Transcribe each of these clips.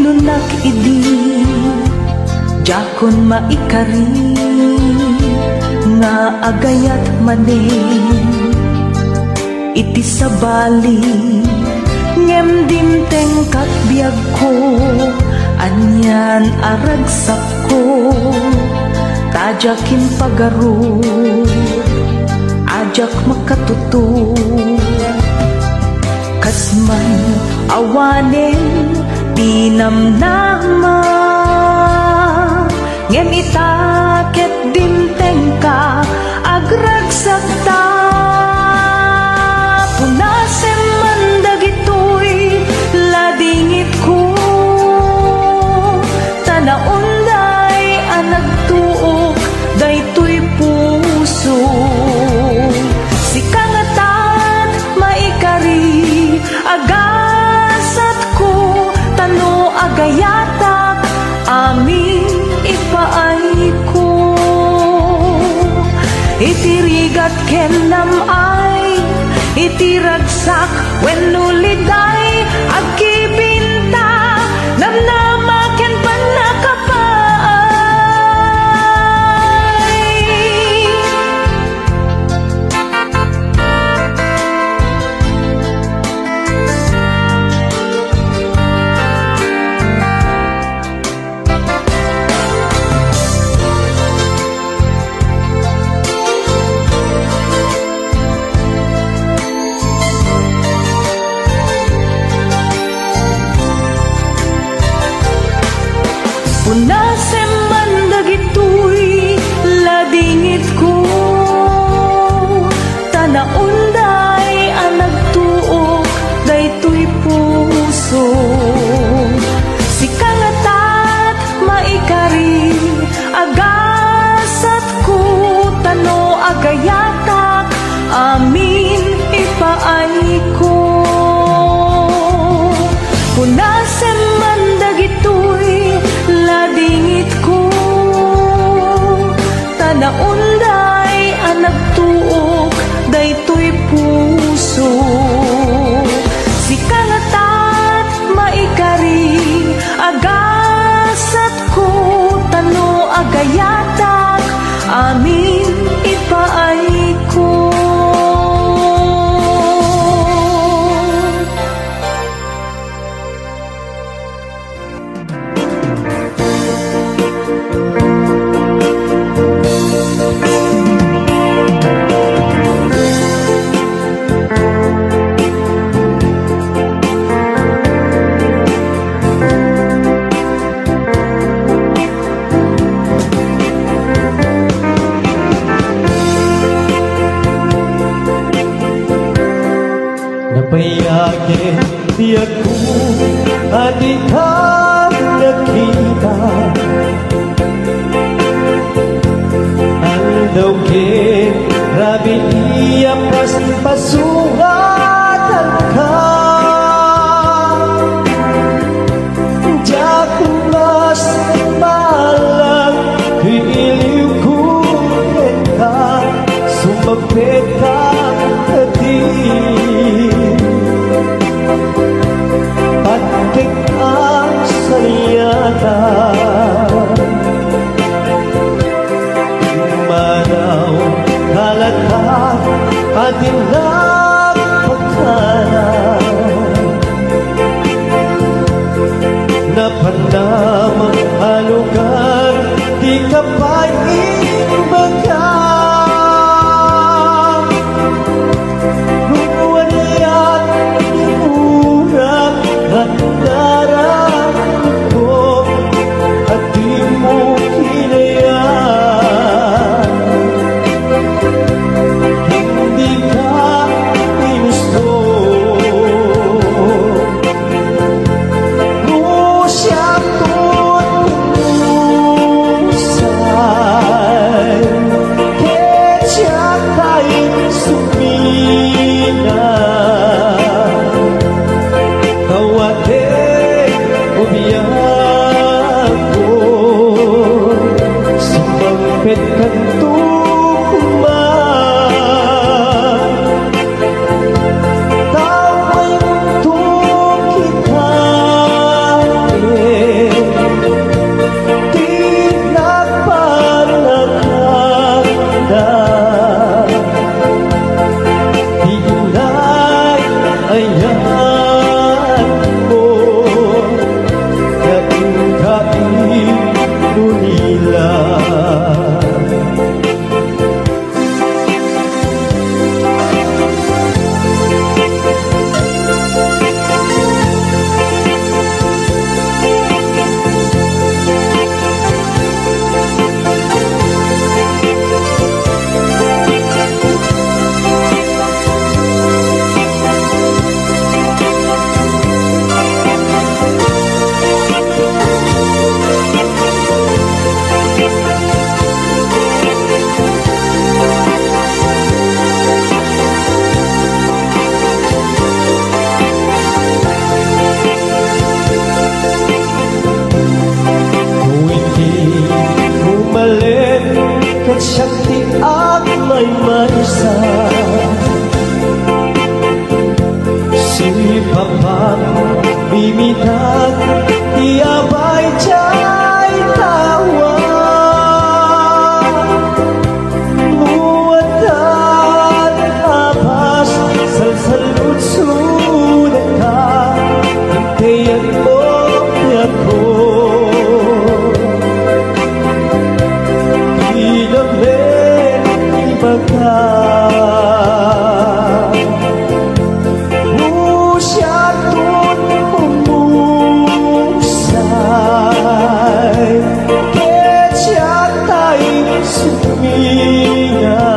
tinunak idi jakon maikari nga agayat manen iti sabali ngem dimteng katbiag ko anyan aragsak ko tajakin pagaro ajak makatuto kasman awanen tinamnama ngem itaket dimteng ka agragsak ta punasem man dagitoy ladingit ko tanaunday anagtuok daytoy puso sikangatat maikari agasat ko tano agayatak amin ipaay ko itirigat kenam ay itiragsak wenno liday agkibinta namnama ken panakapaay punasem man dagitoy ladingit ko tanaunday anagtuok daytoy puso sikangatat maikari agasat ko tano agayatak amin ipaay ko punasem man dagitoy ladingit ko tanaunday anagtuok daytoy puso sikangatat maikari agasat ko tano agayatak amin ipaay ko Napayagin di ako at ikaw nakita Andaw kin rabi iya pasungatan ka Diyaku mas malang piiliw ko ka sumapit ka Pagkik ang sariyata Manaw kalata Atin lang pagkana Si Papa bimitag iabay jay tawa muatan apas salsalud sudah ka hintayan mo ako ilaben ibaga Usyatun umusay Kecatay suminga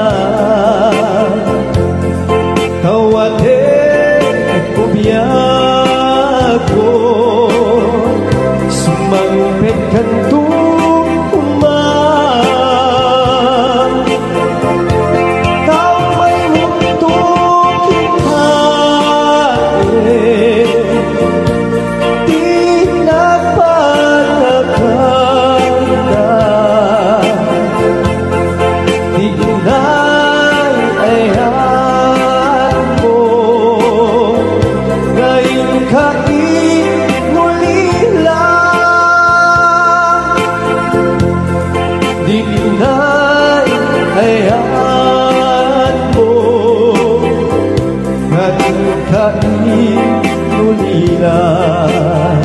Kawate kubiyago Sumangpet kantong umang Kau may mundo kita Di napataganda Di inay-ayan mo Ngayon muli lang Di inay-ayan mo Ngayon muli lang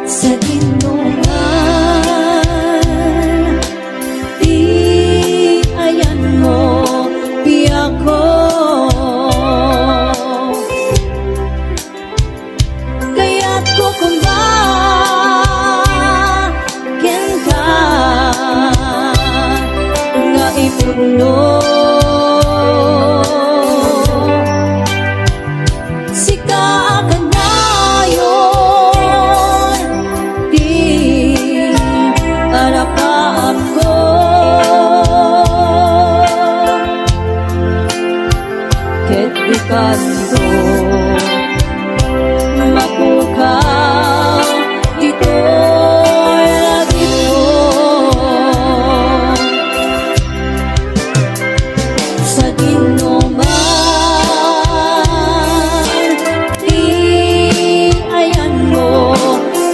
Sa tinungan, di ayan mo biyak ko. Kaya't ko kumbakin ka nga ipuno. Sika ka na yun, di harap ko. Ket ikan ko mapukaw dito'y lagi ko. Sa dinuman, di ayan mo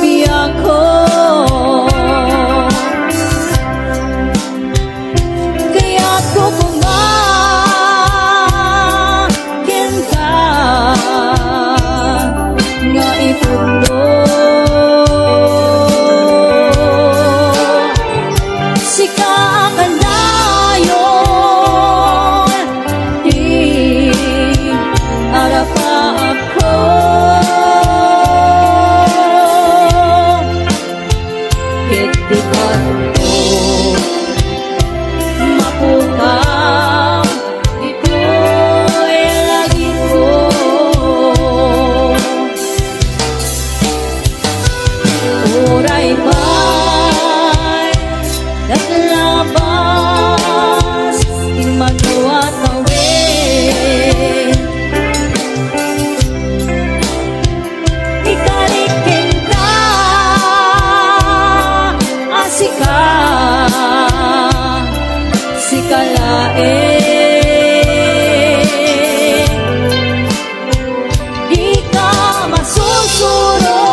biyak ko. Kaya't ko kumakin ka nga ipuno. Sika ka na yun, di harap ako. Kitikan ko mapukaw dito'y lagi ko. Uray pa'y naglabas di manuat awin. Ikalikin ka asika sikalain. Di ka masusuro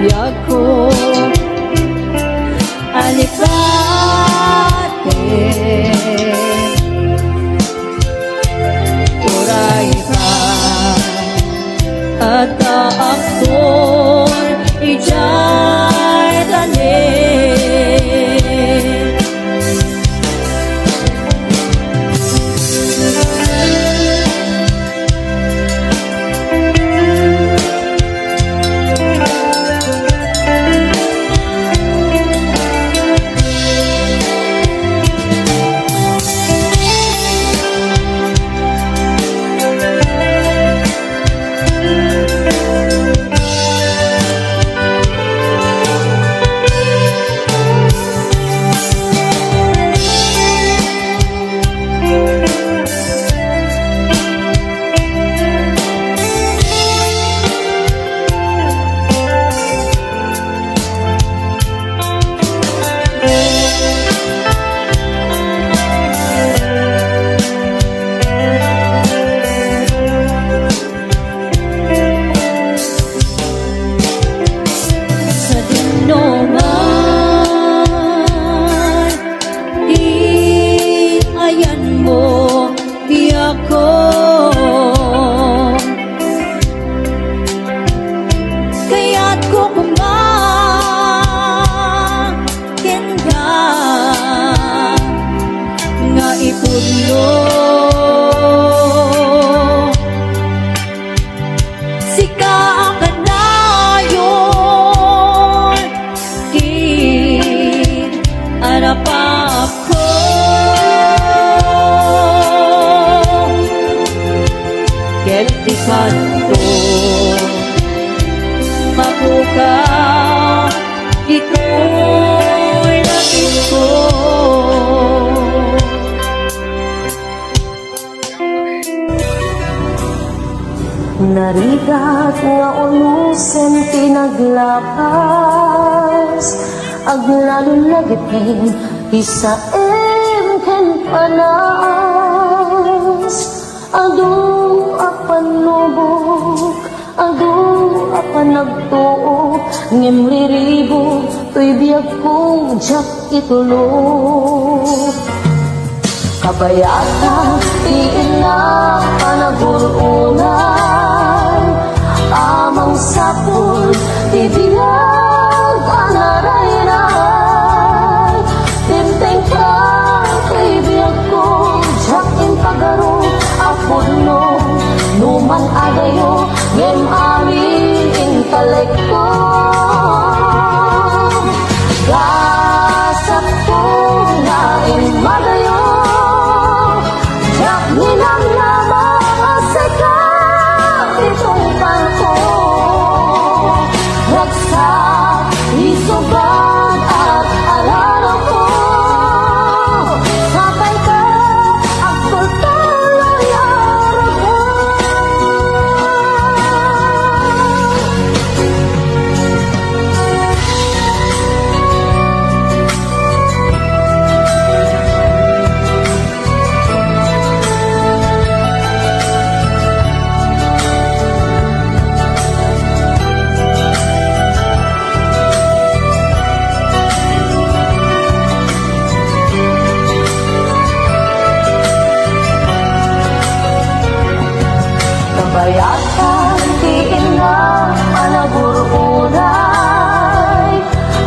biyak ko alikate. Uray ka at taakton ijay tanin. ito'y langit ko. Narigat nga unusen tinaglapas, aglalon lagitin isaem ken panas. Adu apan lubog, adu apan nagtuo, ngem riribo to'y biyag kong jak itulog. Kabayata, tiin na panagurunay, amang sapul, tibiyag anaraynay. Tinteng ka, kaibiyag ko, jakin pagaro, apod no, numan agayo, ngem amin intalek ko. Gasap ko na imagayo, nilang lamang seka itong palko. Nagsak, isugan at alala ko. Sabay ka, ang pagtuloy araw ko. Kabayatan, tiin na panagurunay,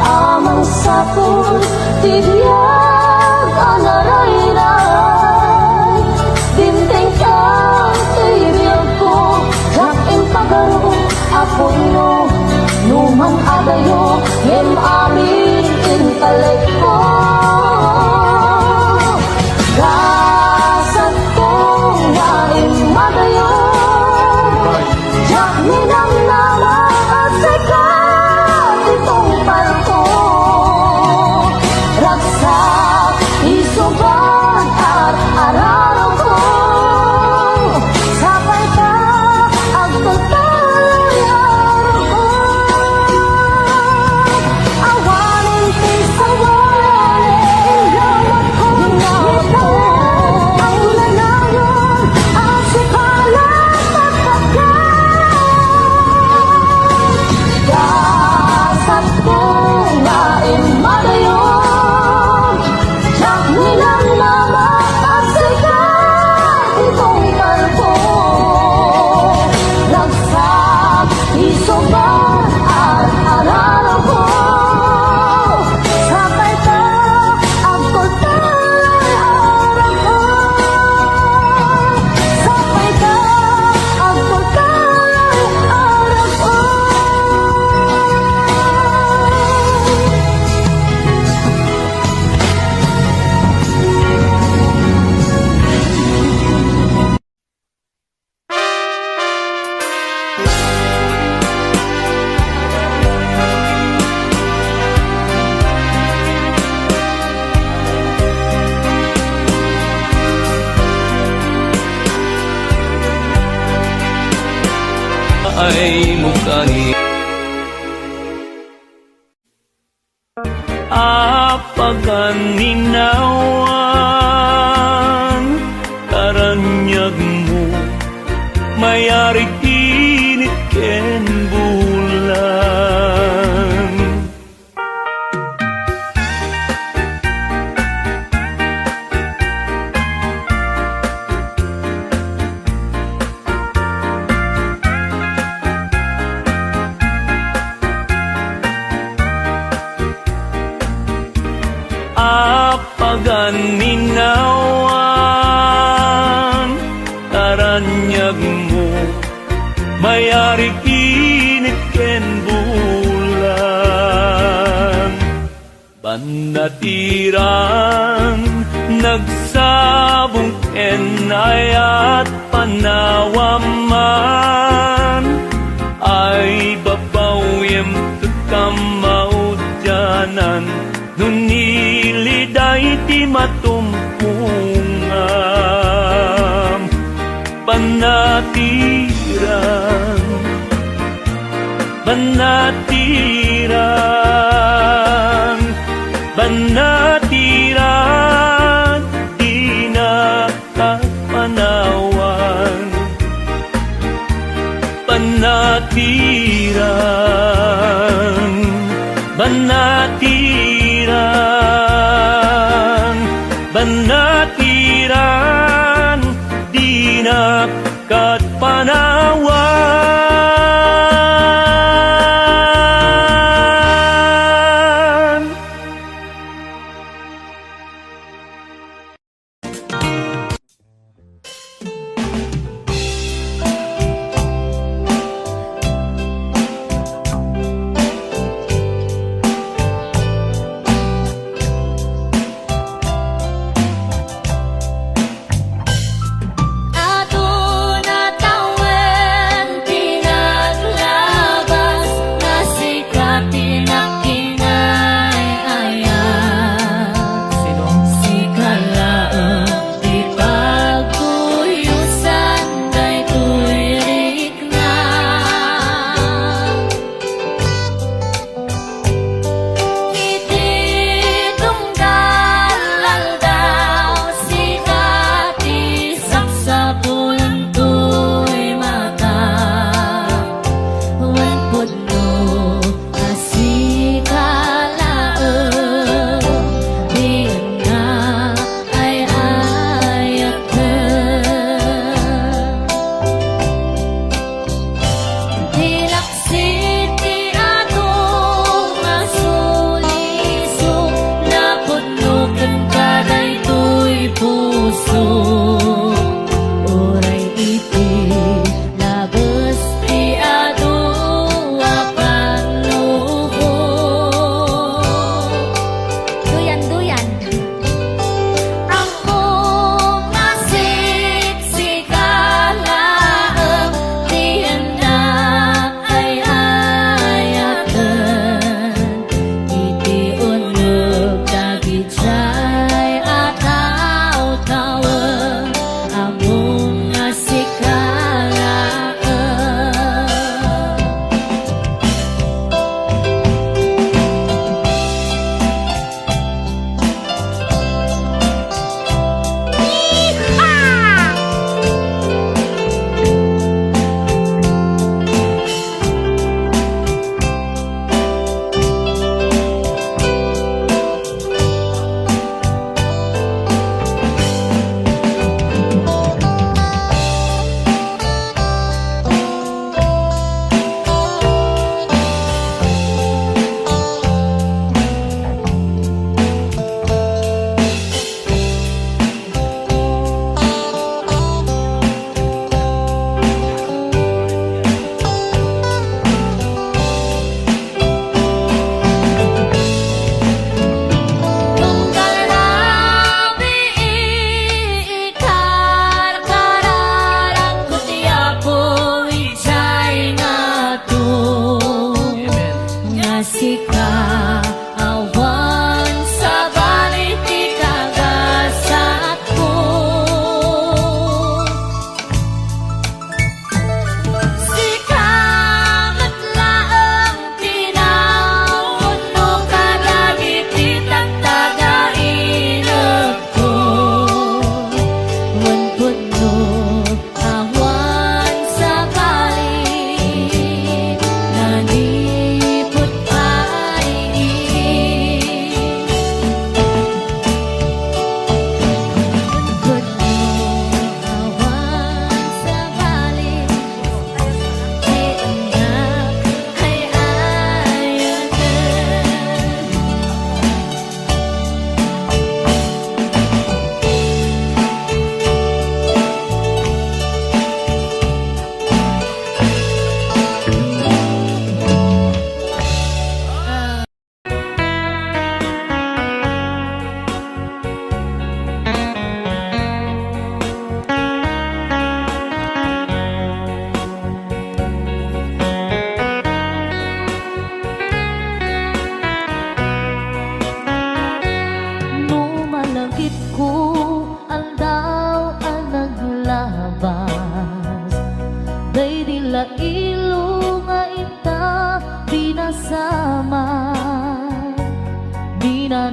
amang sapul, tibiyag anaraynay. Dinteng ka, kaibiyag ko, jakin pagaro, apon no, numan agayo, ngem amin intalek ko. Gasat ko na imagayo, nilang lamang at seka itong palko. Ragsak, isugan at araraw ko. Sabay ka, ang pagtuloy araw ko. Awanin tisawalan, ilawat ko, ingawat ko. Ang lalayon, ang sikalan, pagkakyan. Gasat ko na imagayon, jak nilang lamang at sikat itong palko. Nagsak, isugan at araraw ko. Sabay ka, ang pagtuloy araw ko. Sabay ka, ang pagtuloy araw ko. Ay mukhain apagan ninawan, karanyag mo mayari init ken bulan. Apagan ninawan, karanyag mo mayari init ken bulan. Banatiran nagsabong ken ayat panawaman, ay babawyem tukamaw dyan. kanan nuniliday ti matumpungam Banatiran Banatiran Banatiran di nakapanawan Banatiran Banatiran Banatiran di nakapanawan Aduna tawen pinaglabas na sikat pinakinay-ayat. Sikalaang di pagkuyusan daytoy rikna. Iti tunggal daw sikat isaksapulan to'y mata. Wan pudno asikalaang di na ay ayakan. Dilaksit ti atong masuliso na pudno ken kadaytoy puso. Oray iti labas ti adu apan lubong. Duyan. Ang masiksikalaan di hendak ay ayakan. Iti uneg dagijay ataw-tawen among nasikalaan. Tunggal rabi ikarkararang kutiapo ijay nato. Nga sika awan sa balik ti kagasat ko. Sikamat laang tinawon no kadagiti tagtagailag ko. Wan pudno awan sa balik nanipot ay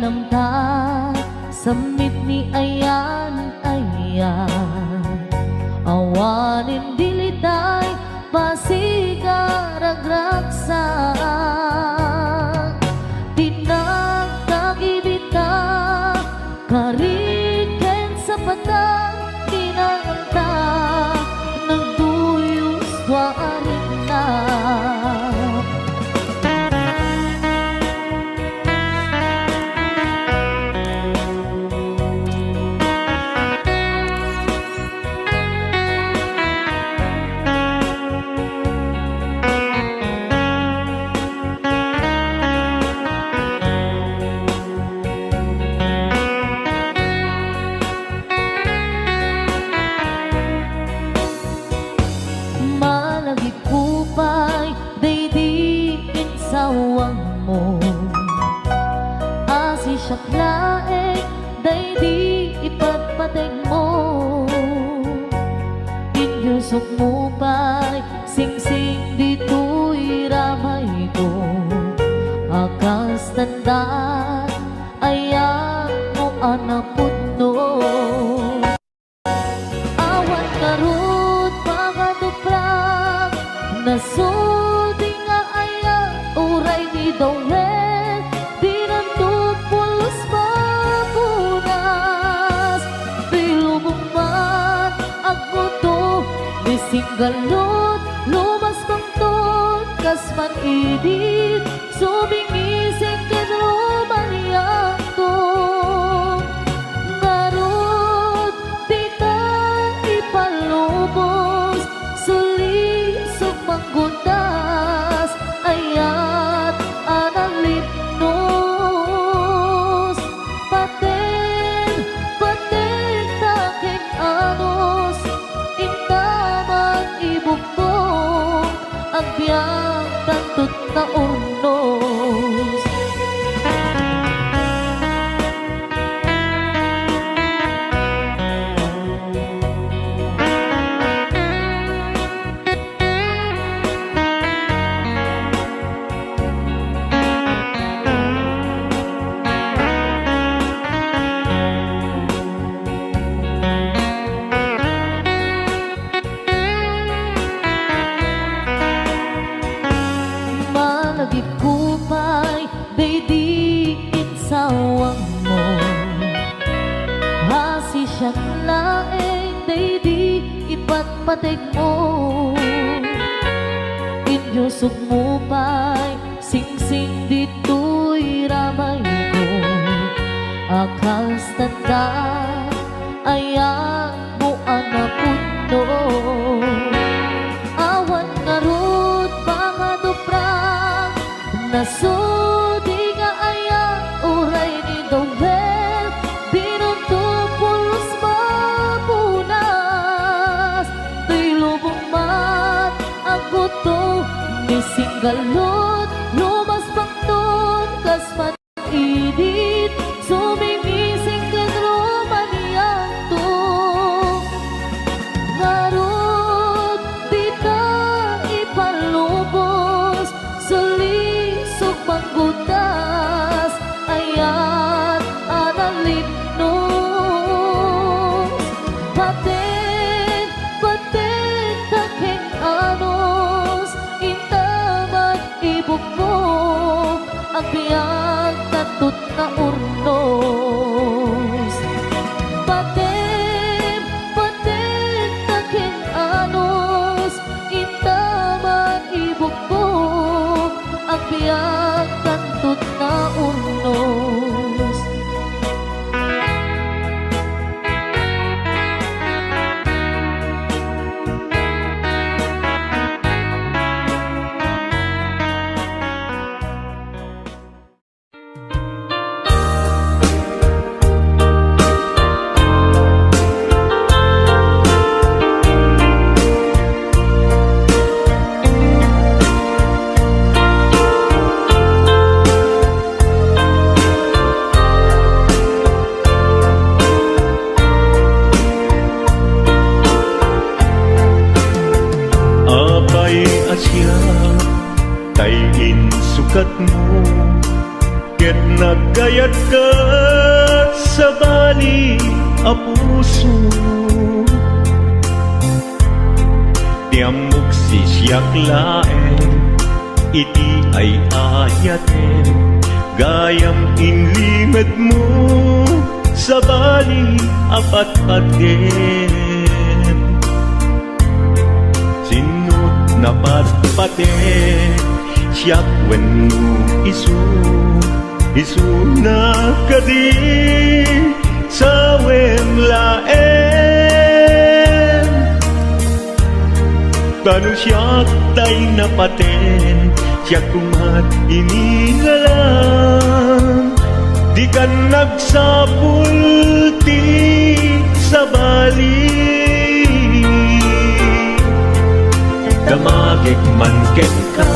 namta samit ni ayan awanin dilitay pasigaragraksak tinagtagibita kariken sa patang kinanganta nagduyos warin na. Malagipupay daydiin sawang mo asi siyaklae daydi ipagpateg mo inyusok mo pa'y singsing dito'y ramay ko akas tandaan ayan mo anapod no awan karut pakaduprak nasudi nga aya uray ni Dawel di nantupulos mapunas di lumuman ako to di singgalot lumas pangton kasman idit sumingising kadrumaniyang to ngarot tita ipalubos suli manggundas ayat analipnos paten taking anos intamang ibugtong ang biyang tantut na urnos. Malagipupay daydiin sawang mo hasi siyaklaeng daydi ipagpateg mo inyusok mo pa'y singsing dito'y ramay ko akas tandaan ayan mo anapod no awan ngarut pangaduprak nasudi nga aya uray ni Dawel di nantupulos mapunas di lubong mat ang buto ni singgalot lumas pangton kasman idit sumingising kadrumaniyang to ngarot di ka ipalubos sulisog manggundas ayat analipnos paten taking anos intamang ibugmok ang biyang tatut na urnos paten taking anos intamang ibugmok ang biyang tantut na urnos. Apay asya kay insukat mo ket nagkayat ka sa bali a puso. Tiamok si siyak laeng, iti ay ayaten, gayam inlimed mo sa bali apat-paten. Sinut na patpaten, siyak wenno isu na kadi sa wemlaen. Kanu siyak tay napaten, siyak kumat inilalang, di kan nagsapulti sa bali. Damagik man ken ka,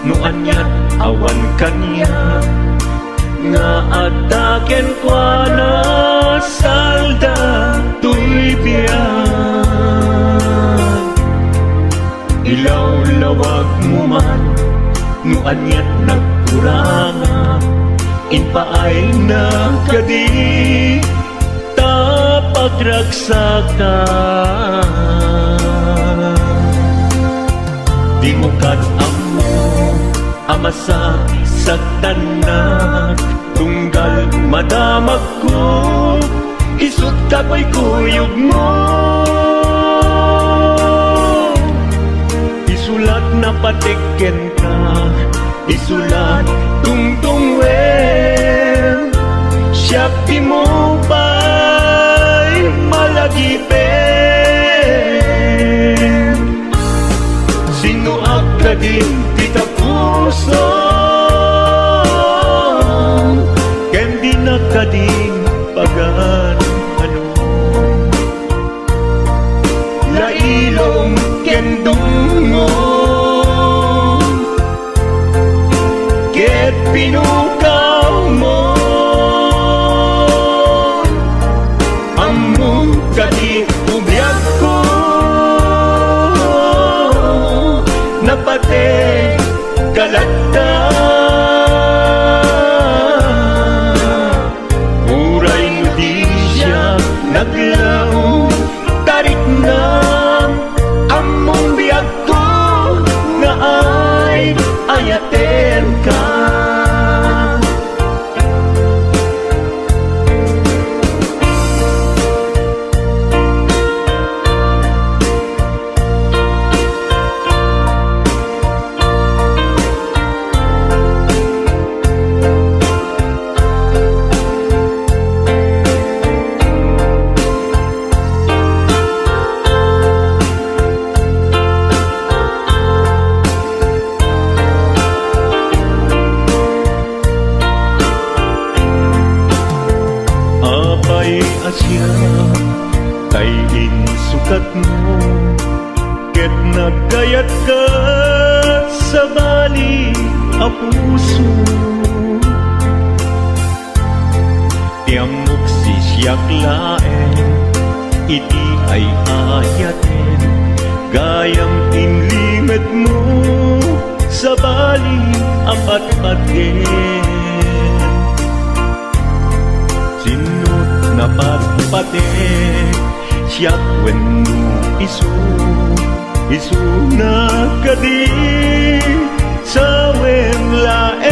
no anyat awan kanya, nga ataken kwa na salda tuy biyan. Ilaw-lawag mo man, no anyat nagkuranga, inpaay na kadi tapagragsakan. Di mo amo amasak sa tanan, tunggal madamag ko, isut kapoy kuyog mo. Isulat na patiken ka, isulat tungtungwen, siyak di mo ba'y malagipin. Sino ka din kita puso, ken di na kading pagan ano. Lailong ken dungo, ket pinukaw mo, among kadi ubiyag ko, napate kalata. Uray mo di siya naglaong, tarik na among biyag ko, nga ay ayaten ka. Asya kay insukat mo, ket nagkayat ka sa bali a puso. Tiamok si siyak laeng, iti ay ayaten, gayam inlimed mo sa bali apat-paten. Sinut na patpaten, siyak wenno isu na kadi sa wemlaen.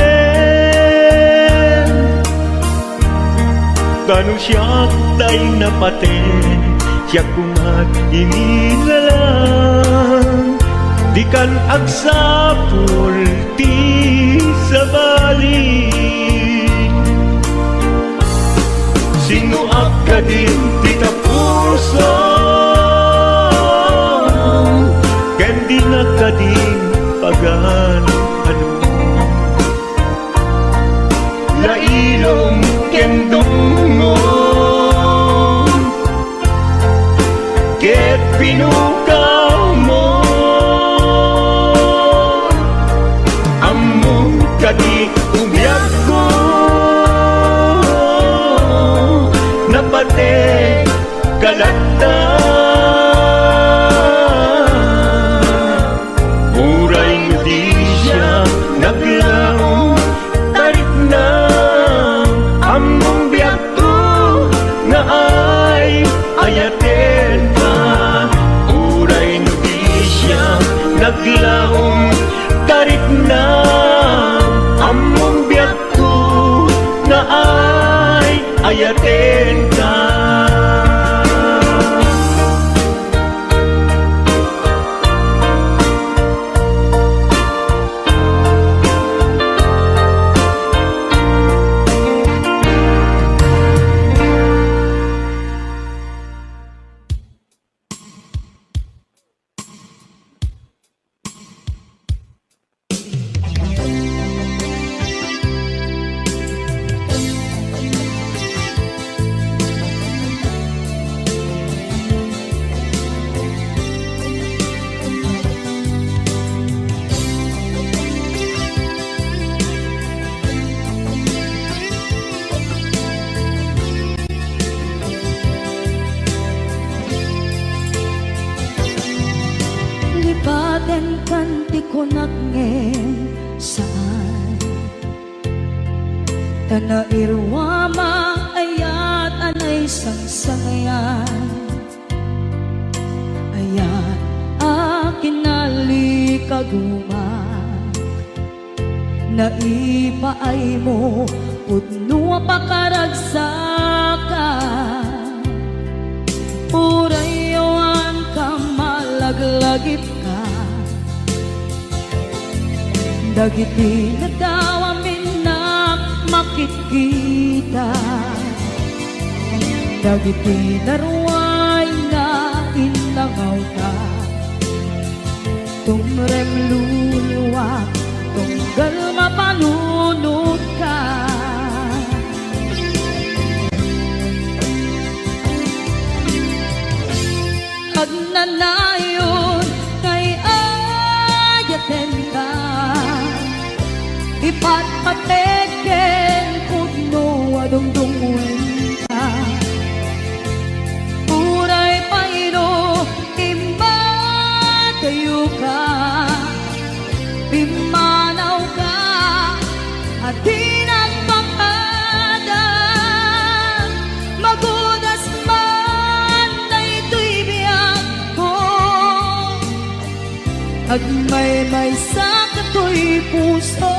Kanu siyak tay napaten, siyak kumat inilalang, di kan agsapul ti sa bali. Sino ka din kita puso, ken di na kading pagan ano. Lailong ken dungo, ket pinukaw mo, among kadi ubiyag ko, napate kalata. Uray mo di siya naglaong, tarik na ayaten ka. Lipaten kanti ko nagngin saan Tanairwama ayat anay sangsangayan Ayat akin nalikaguma Naipaay mo pudno pakaragsakan Purayawan ka malaglagip ka Dagiti nadawamin na makikita Dagiti naruay na inangaw ka Tumrem luluwa tunggal mapanunod ka Agnanayon kay ayaten ka Ipatpateken pudno adungdungwen ka Puray payro imatayo ka Pimanaw ka at tinagpakada Magudas man na ito'y biyak ko Agmay-may sa kato'y puso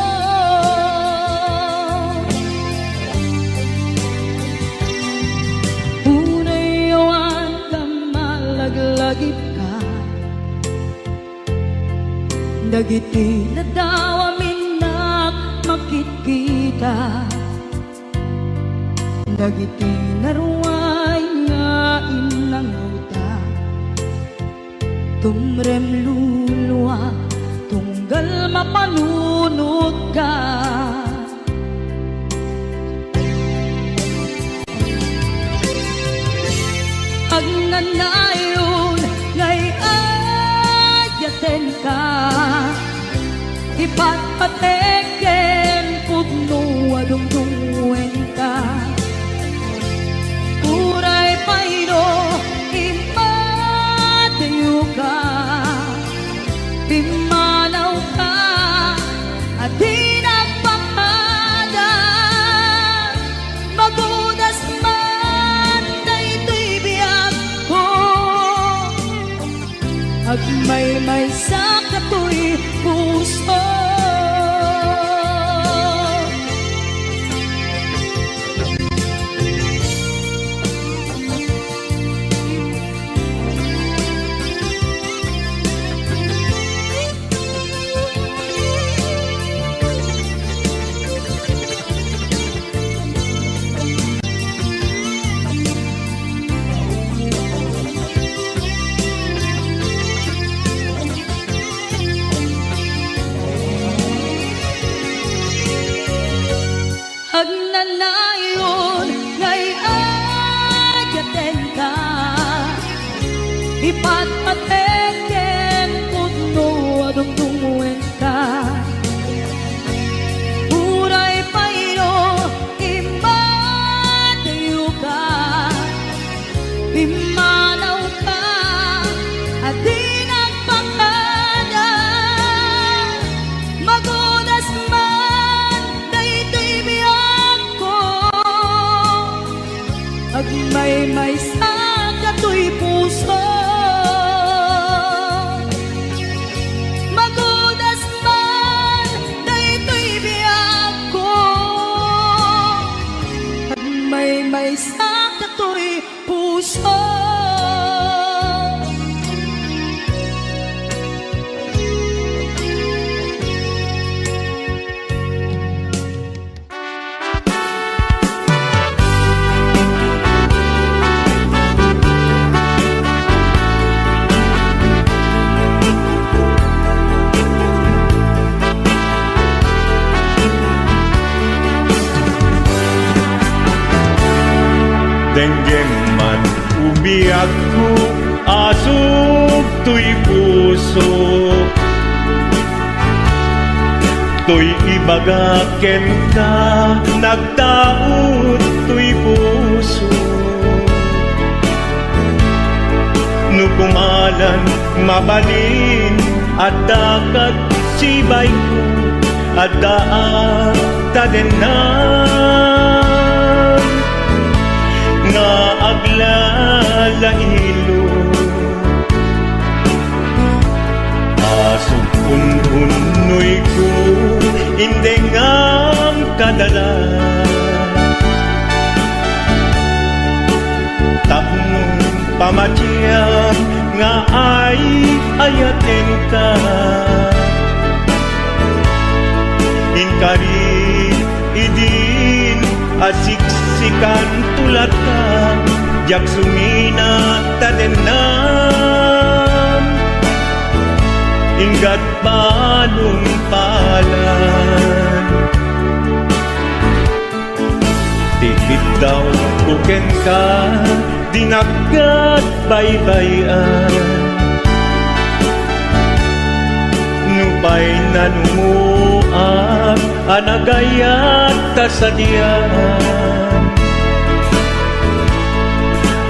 Punayawan ka malaglagip ka Dagiti nadawamin na makikita Dagiti naruay nga inangauta Tumrem luluwa tunggal mapanunod ka Agnanayon ngay ayaten ka Ipatpateken pudno adungdungwen ka Puray payro imatayo ka Pimanaw ka at tinagpakada Magudas man na ito'y biyak ko Agmay-may sa kato'y puso Agnanayon ngay ayaten ka Ipatpateken pudno adungdungwen ka Puray payro imatayo ka Pimanaw ka at tinagpakada Magudas man na ito'y biyak ko Agmay-may sa kato'y puso Denggem man umiyak ko, asog to'y puso. To'y ibagaken ka, nagtaot to'y puso. Nukumalan, mabalin, at dakat sibay ko, at daat tadenan. Nga aglalailo, asog unhunoy ko, hindi ngam kadala. Tapong pamatyang nga ay ayaten ka. Inkari idin asiksikan tulat ka, jak sumina tadenan. Ingat balong palan, tikit daw buken ka, dinagat baybayan. Nupay nanumuak, anagayat kasadyan.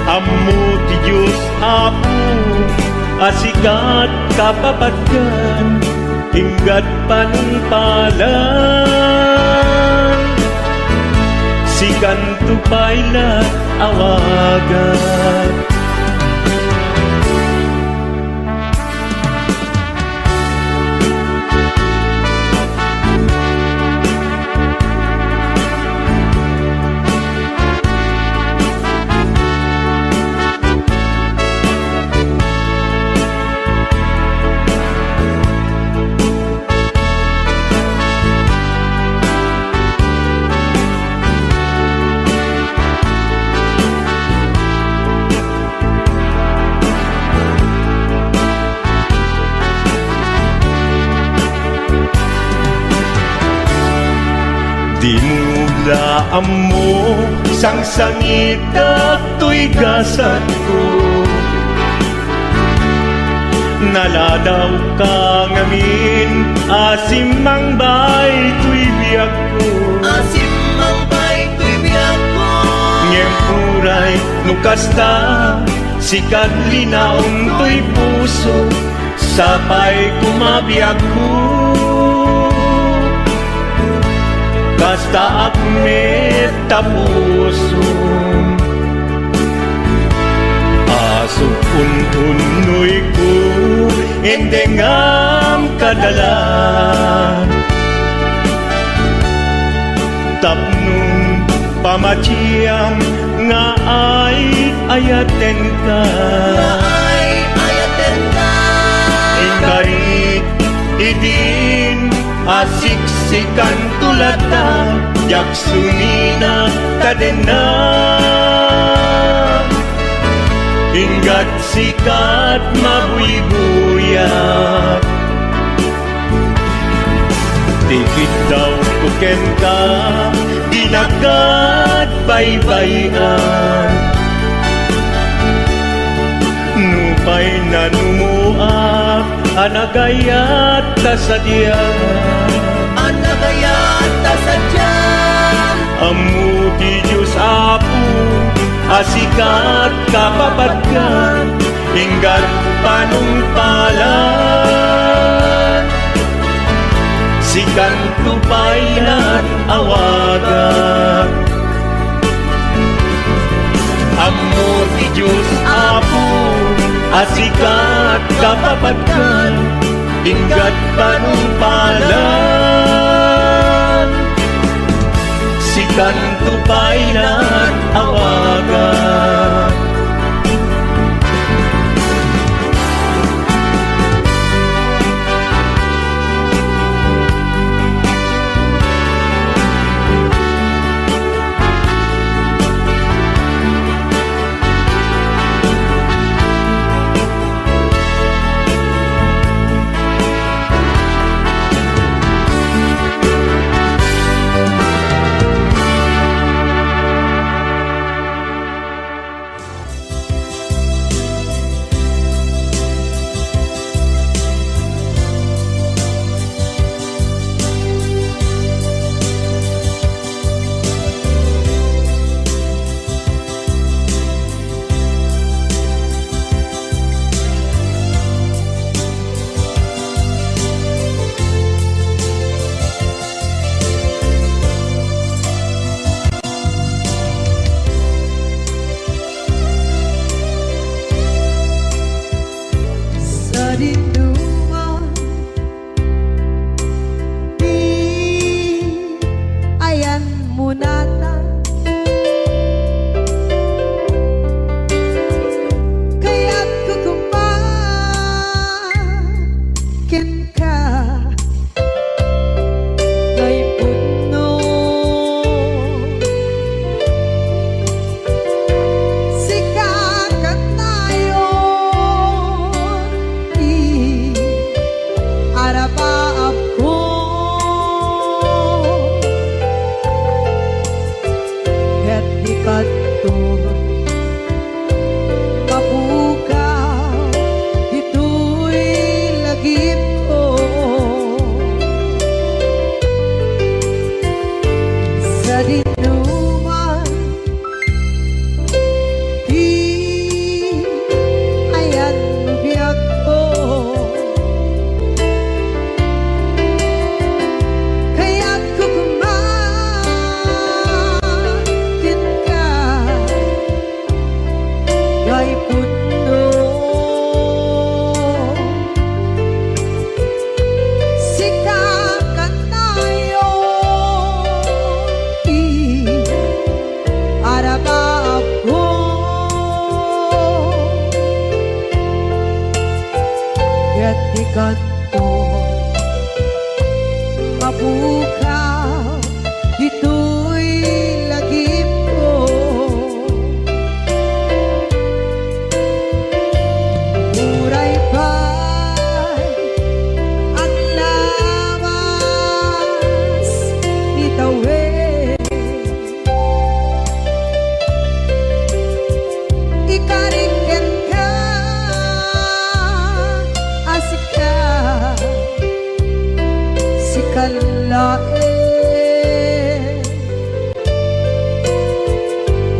Ammo ti Diyos Apo, asikat kapapatgan, hinggat panungpalan. Sikan tupaylat awagan. Di mula amo sang sangit at to'y gasat ko. Naladaw ka ngamin, asimang bay to'y biyak ko. Asimang bay to'y biyak ko. Ngem uray nukasta, sikat linaong to'y puso, sapay kumabiyak ko. Kasta akmet tapuso, asok unhunoy ko, endengam kadalan. Tapnong pamatyang nga ay ayaten ka. Ingkarit idin asiksikan tulata, jak sumina tadenan. Hinggat sikat mabuy-buyak, tikit daw kuken ka, dinagat baybayan. Nupay nanumuak, anagayat kasadyan. Anagayat kasadyan. Ammo ti Diyos Apo, asikat kapapatgan, hinggat panungpalan. Sikan tupayan awagan. Ammo ti Diyos Apo, asikat kapapatgan, hinggat panungpalan. Sikan tupayan awagan. mapukaw, dito'y lagip ko. Muray pa'y ang lawas ni tawid. Ikariken ka, asik ka, si kalain.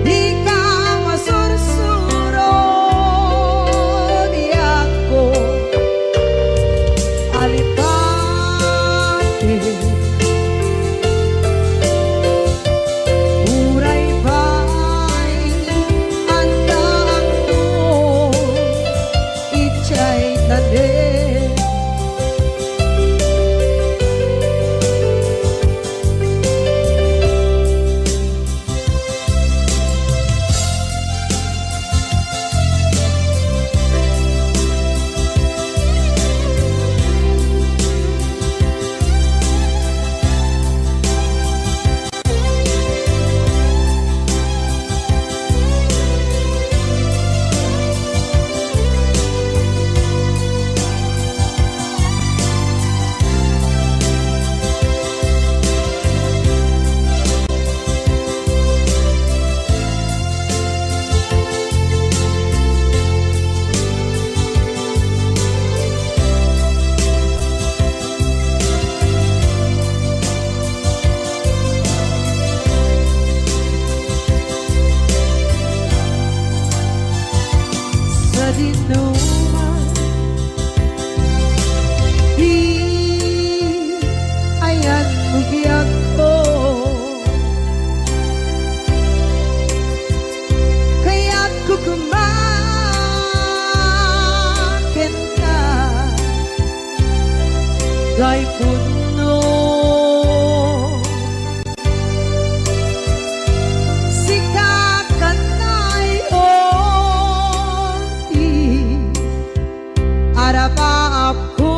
Di ka masursuro, di ako alipate. Uray ba'y andaan mo, itsa'y tanin. Sa dinuman, di ayan mo biyak ko. Kaya't kukumakin ka, gay puno. Si kakanay arapa ako,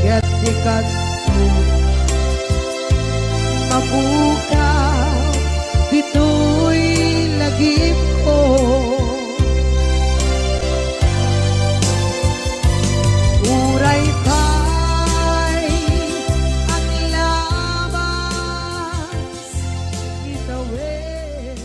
gatikat mo mabukaw, dito'y lagip ko. Uray pa'y ang labas ni tawid.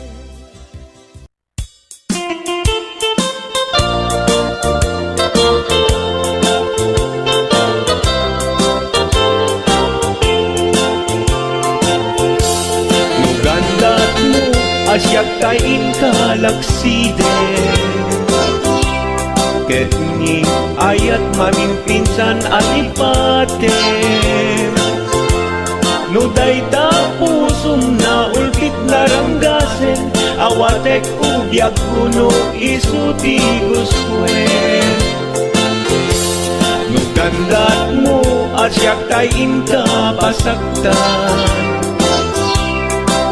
Nugandat mo asyak kain kalaksiden, ket ni ayat mamimpinsan alipaten. No dayta pusum na ulkit naranggasen, awatek ubyak kuno isuti guskwen. Nugandat mo asyak kain kapasaktan,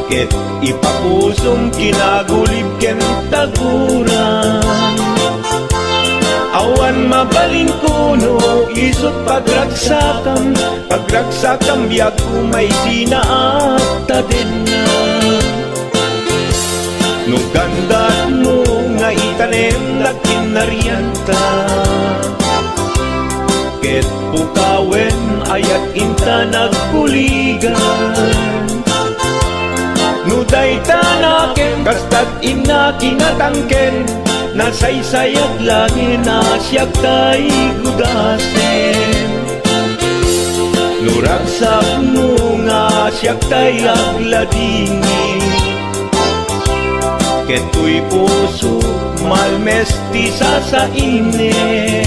ket ipapusong kinagulib ken taguran. Awan mabalin kuno isot pagragsakam, pagragsakam biag kumay sinaat tadenna. Nugandat mo nga itanem lakin naryanta, ket pukawen ayat inta nagkuligan. Nuday tanaken kastat ina kinatangken, nasaysayat langin asyak tay gudasen. Nuragsak mo nga asyak tay agladingi, keto'y puso malmesti sa init.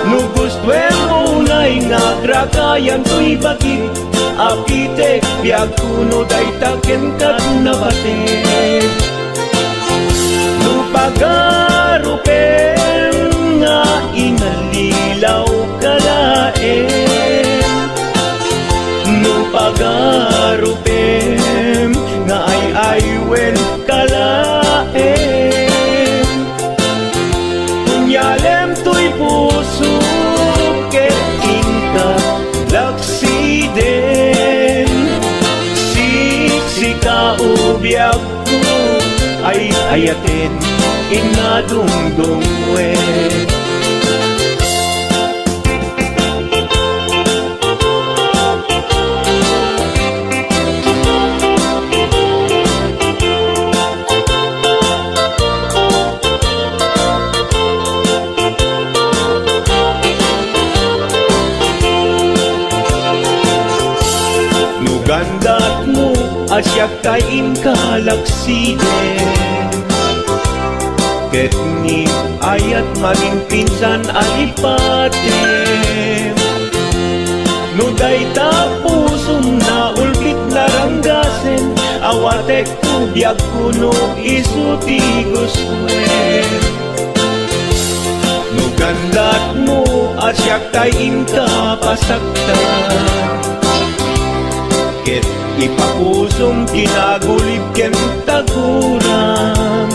Nugustwen mo na'y nagrakayan to'y bakit, apitek biag kuno day taken kat nabatet. Nupagarupen nga inalilaw kalaen, nupagarupen nga ay aywen kalaen. Kunyalem to'y biyag ko ay ayatin inadungdungwe. Gandat mo asyak kain kalaksiden, ket ni ayat maging pinsan alipatem. No dayta pusong na ulbit naranggasen, awatek ko biag kuno isuti guswen. No gandat mo asyak kain kapasaktan, ket ipapusong kinagulib ken taguram.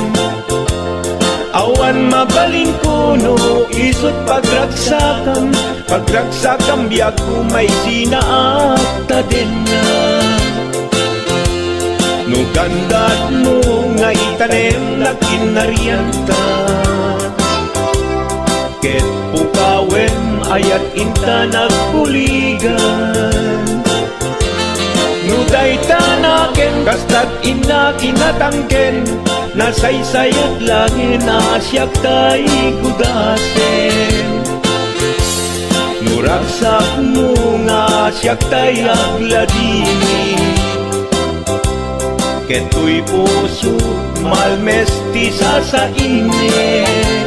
Awan mabalin kuno isut pagragsakam, pagragsakam biag kumay sinaakta din na. No gandat mo nga itanem na kinarianta, ket pukawen ayat inta nagpuligan. Nuday tanaken, kastat ina kinatangken, nasaysayat langin asyak tay gudasen. Nuraksak mo nga asyak tay agladini, keto'y puso malmesti sa init.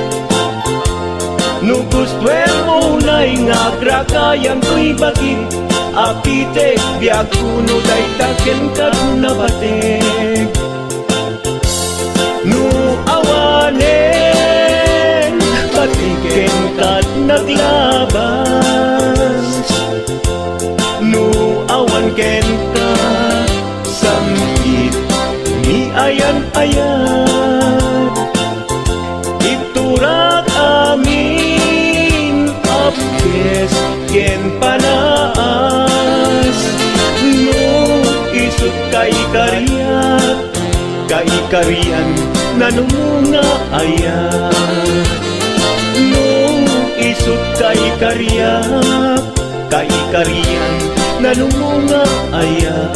No gustuem mo na'y nga grakayan to'y bagin, apitek biag kuno day taken kaduna batek. No awanen patiken kat naglabas, no awan ken ka samgit ni ayan-ayan. Iturak amin apkes ken panaas, no isut kay karian nanumunga ayan. No isut kay karian nanumunga ayan.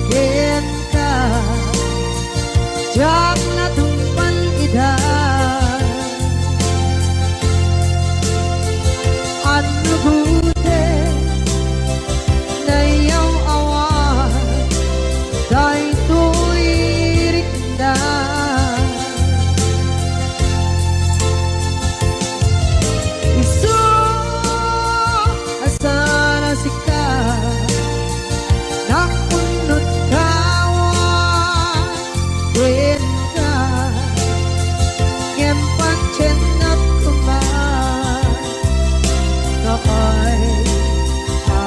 Ken ka jak natumpan ida at nagute na iyong awan dahil tuwirik na iso asana sika nakunod kawan kwen ka ngem pancen at kuman na ayanin ka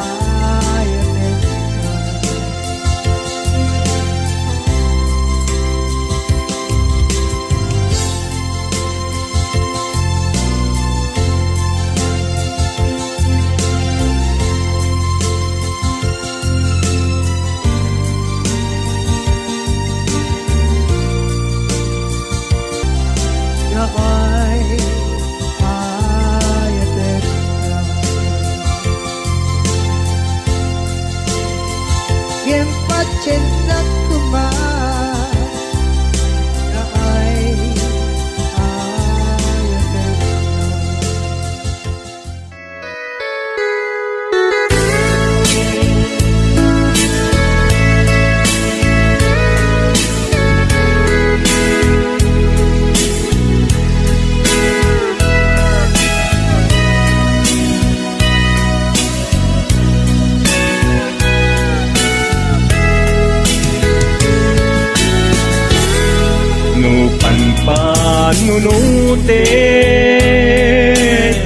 Panunutin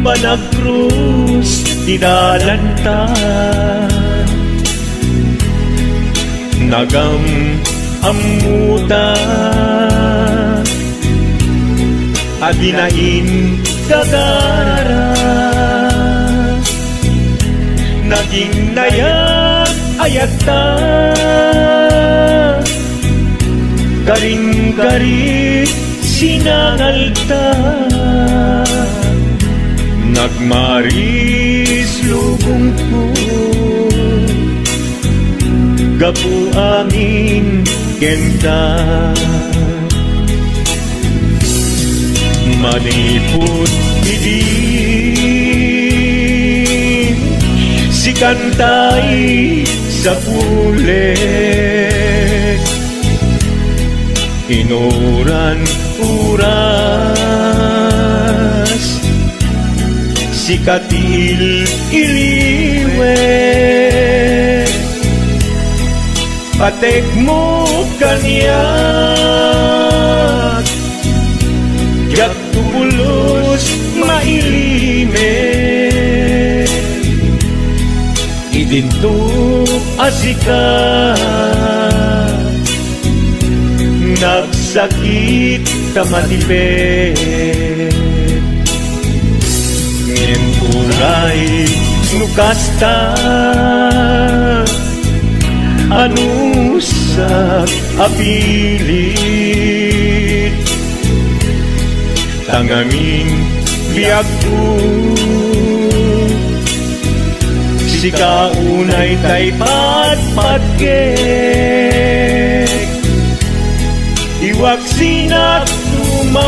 Panagkrus Tidalantan Nagam amuta Adinain gagara Naging nayag ayata Karing-karing sinangalta Nagmaris lubong ko Gapu amin kenta Manipot idin Si kantay sa pulet Inuran uras Si katil iliwet Patek mo kanyak Jak tubulos mailimet Idintuk asikat Nagsakit kamatipet Ngin uray nukasta Anusak apilit Tangamin biag ko Sika unay tay patpatgek Iwag sinak tuman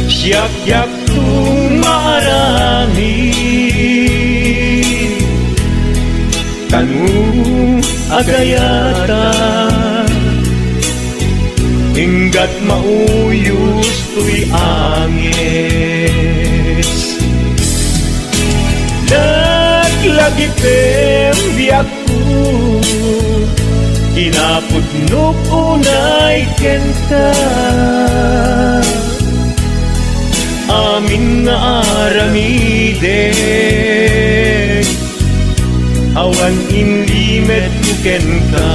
Siyak-yak tumarami Kanu agayata Hinggat mauyos tuy angis Naglagi pembiak ko Kinaputnok unay kenta Amin nga aramidek Awan inlimet kuken ka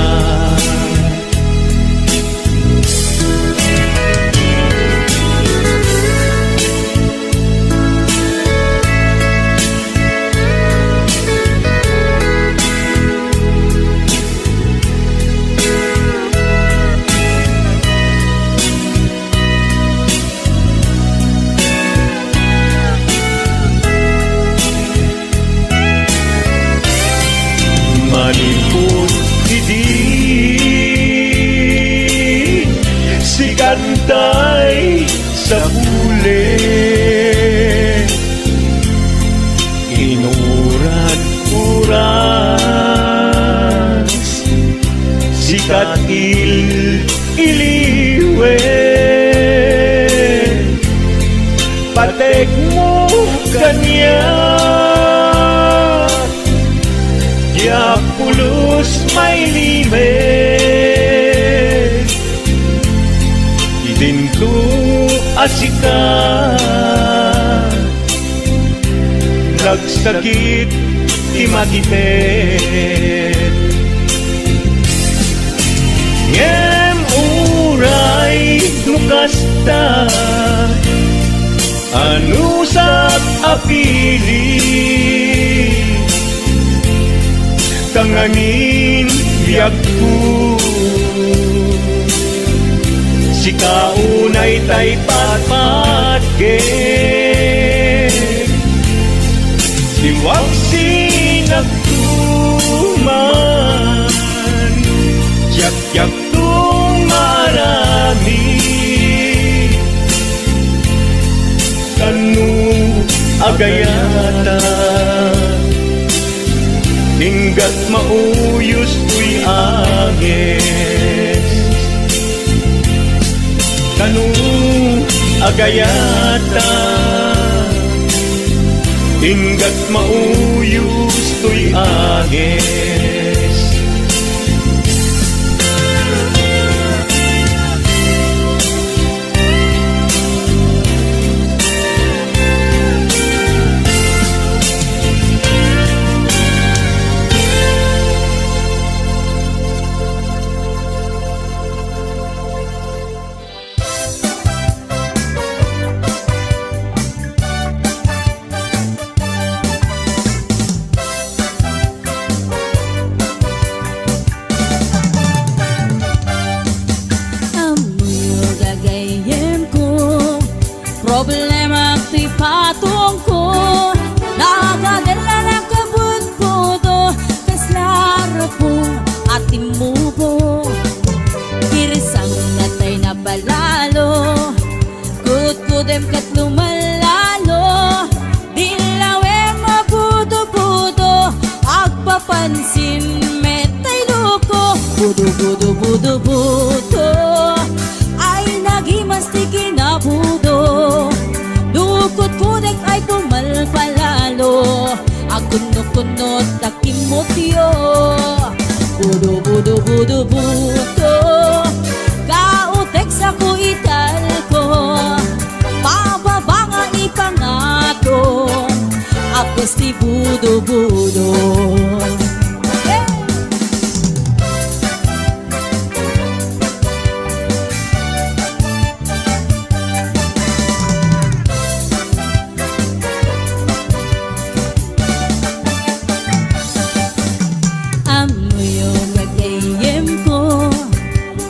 inuran-uran sikat iliwe patek mo kanya ya pulos may lime idinto asikat nagsakit imagitet ngem uray nukasta anusap apili kanganin yakku si kaunay tay patpatke Siwag sinagtuman Yak-yak tung marami Kanu agayata Hinggat mauyos tuy agis Kanu agayata hinggat mauyos tuy agis problema ti patong ko nagadala na kabut-budo kaslaro po at imubo kirisang natay na balalo kut-kudem kat lumalalo dilawe mabudo-budo agpapansin metay luko budo-budo-budo-budo ay nagimastigin na budo Dukot-kudek ay pumalpalalo Akunot-kunot takimotyo Budo-budo-budo-budo Kautek sa kuital ko Pababa nga ipangato Ako si budo-budo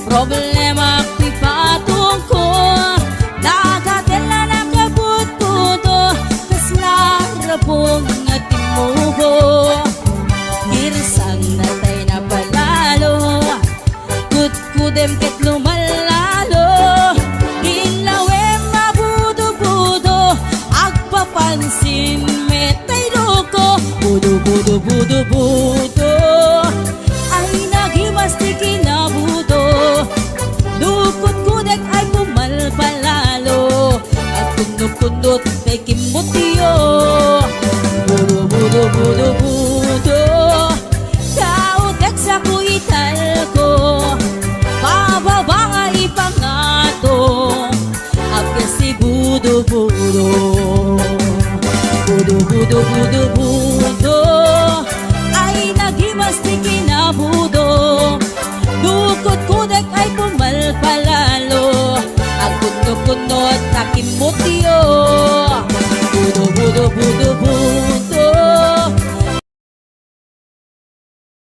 Problema ko'y patong ko Nagatela na kabut-budo Kaslarabong at imuho Girsang natay na palalo Kut-kudem ket lumalalo Ilawem mabudo-budo Agpapansin metay loko Budo-budo-budo-budo